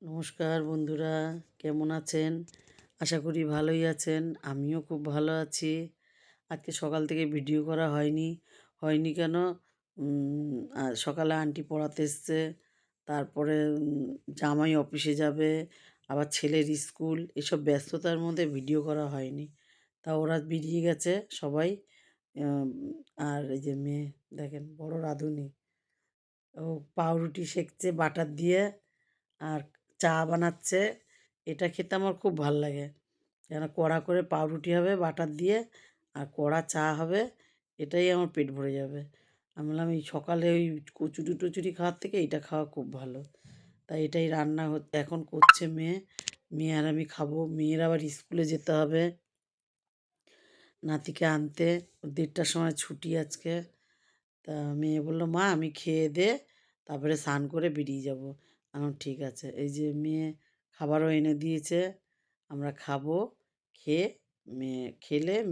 নমস্কার বন্ধুরা, কেমন আছেন? আশা করি ভালোই আছেন। আমিও খুব ভালো আছি। আজকে সকাল থেকে ভিডিও করা হয়নি কেন? সকালে আন্টি পড়াতে এসছে, তারপরে জামাই অফিসে যাবে, আবার ছেলের স্কুল, এসব ব্যস্ততার মধ্যে ভিডিও করা হয়নি। তা ওরা বেরিয়ে গেছে সবাই। আম, আর এই যে মেয়ে দেখেন, বড় রাঁধুনি, ও পাউরুটি সেঁকছে বাটার দিয়ে, আর চা বানাচ্ছে। এটা খেতে আমার খুব ভাল লাগে, যেন কড়া করে পাউরুটি হবে বাটার দিয়ে, আর কড়া চা হবে। এটাই আমার পেট ভরে যাবে। আমি বললাম এই সকালে ওই কচুরি টচুরি খাওয়ার থেকে এটা খাওয়া খুব ভালো। তাই এটাই রান্না এখন করছে মেয়ে। মেয়ে আর আমি খাবো। মেয়ের আবার স্কুলে যেতে হবে, নাতিকে আনতে। 1:30টার সময় ছুটি আজকে। তা মেয়ে বললো, মা আমি খেয়ে দে, তারপরে স্নান করে বেরিয়ে যাব। এখন ঠিক আছে, এই যে মেয়ে খাবারও এনে দিয়েছে, আমরা খাবো। খেয়ে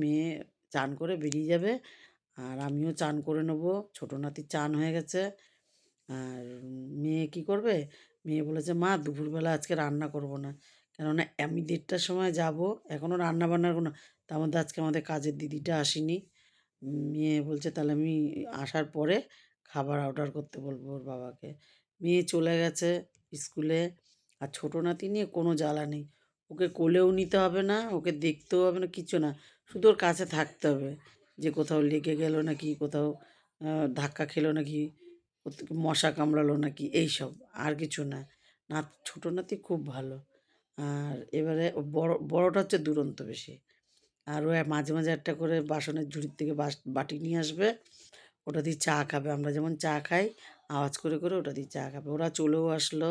মেয়ে চান করে বেরিয়ে যাবে, আর আমিও চান করে নেবো। ছোটো নাতির চান হয়ে গেছে। আর মেয়ে কি করবে? মেয়ে বলেছে, মা দুপুরবেলা আজকে রান্না করব না, কেননা আমি 1:30টার সময় যাব, এখনও রান্না বান্নার কোনো, তার মধ্যে আজকে আমাদের কাজের দিদিটা আসেনি। মেয়ে বলছে তাহলে আমি আসার পরে খাবার অর্ডার করতে বলবো ওর বাবাকে। মেয়ে চলে গেছে স্কুলে। আর ছোটো নাতি নিয়ে কোনো জ্বালা নেই। ওকে কোলেও নিতে হবে না, ওকে দেখতেও হবে না, কিচ্ছু না। শুধু ওর কাছে থাকতে হবে, যে কোথাও লেগে গেল নাকি, কোথাও ধাক্কা খেলো নাকি, মশা কামড়ালো নাকি, এইসব, আর কিছু না। ছোটো নাতি খুব ভালো। আর এবারে বড়টা হচ্ছে দুরন্ত বেশি। আর ও মাঝে মাঝে একটা করে বাসনের ঝুড়ির থেকে বাটি নিয়ে আসবে, ওটা দিয়ে চা খাবে। আমরা যেমন চা খাই, আওয়াজ করে করে ওটা দিয়ে চা খাবে। ওরা চলেও আসলো।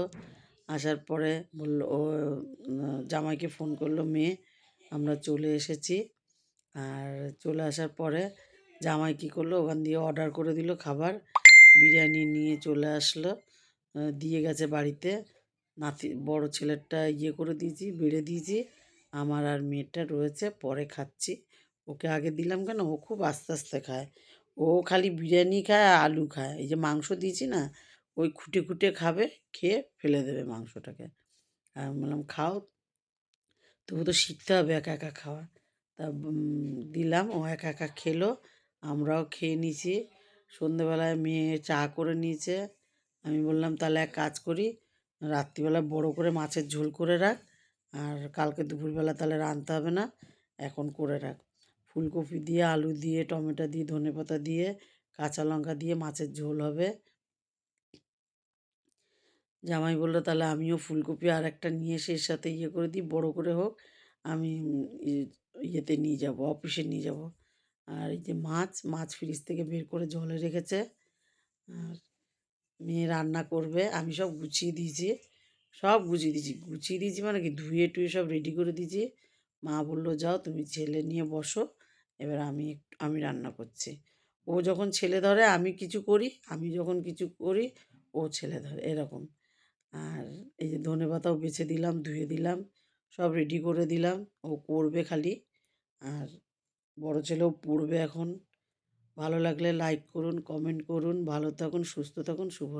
আসার পরে বললো, ও জামাইকে ফোন করলো মেয়ে, আমরা চলে এসেছি। আর চলে আসার পরে জামাই কী করলো, ওখান দিয়ে অর্ডার করে দিল খাবার, বিরিয়ানি নিয়ে চলে আসলো, দিয়ে গেছে বাড়িতে। বড় ছেলেরটা করে দিয়েছি, বেড়ে দিয়েছি। আমার আর মেয়েরটা রয়েছে, পরে খাচ্ছি। ওকে আগে দিলাম কেন, ও খুব আস্তে আস্তে খায়। ও খালি বিরিয়ানি খায় আর আলু খায়। এই যে মাংস দিয়েছি না, ওই খুঁটে খুঁটে খাবে, খেয়ে ফেলে দেবে মাংসটাকে। আর আমি বললাম, খাও, তবু তো শিখতে হবে একা একা খাওয়া। তা দিলাম, ও একা একা খেলো, আমরাও খেয়ে নিয়েছি। সন্ধেবেলায় মেয়ে চা করে নিয়েছে। আমি বললাম, তাহলে এক কাজ করি, রাত্রিবেলা বড় করে মাছের ঝোল করে রাখ, আর কালকে দুপুরবেলা তাহলে রাঁধতে হবে না, এখন করে রাখ। ফুলকপি দিয়ে, আলু দিয়ে, টমেটো দিয়ে, ধনেপাতা দিয়ে, কাঁচা লঙ্কা দিয়ে মাছের ঝোল হবে। জামাই বললো, তাহলে আমিও ফুলকপি আর একটা নিয়ে এসে এর সাথে করে দিই, বড় করে হোক, আমি ইয়েতে নিয়ে যাব, অফিসে নিয়ে যাব। আর এই যে মাছ ফ্রিজ থেকে বের করে জলে রেখেছে। আর মেয়ে রান্না করবে, আমি সব গুছিয়ে দিয়েছি। গুছিয়ে দিয়েছি মানে কি, ধুয়ে টুয়ে সব রেডি করে দিয়েছি। মা বললো, যাও তুমি ছেলে নিয়ে বসো, এবার আমি রান্না করছি। ও যখন ছেলে ধরে আমি কিছু করি, আমি যখন কিছু করি ও ছেলে ধরে, এরকম। আর এই যে ধনেপাতাও বেছে দিলাম, ধুয়ে দিলাম, সব রেডি করে দিলাম। ও করবে খালি। আর বড় ছেলেও পড়বে এখন। ভালো লাগলে লাইক করুন, কমেন্ট করুন। ভালো থাকুন, সুস্থ থাকুন, শুভ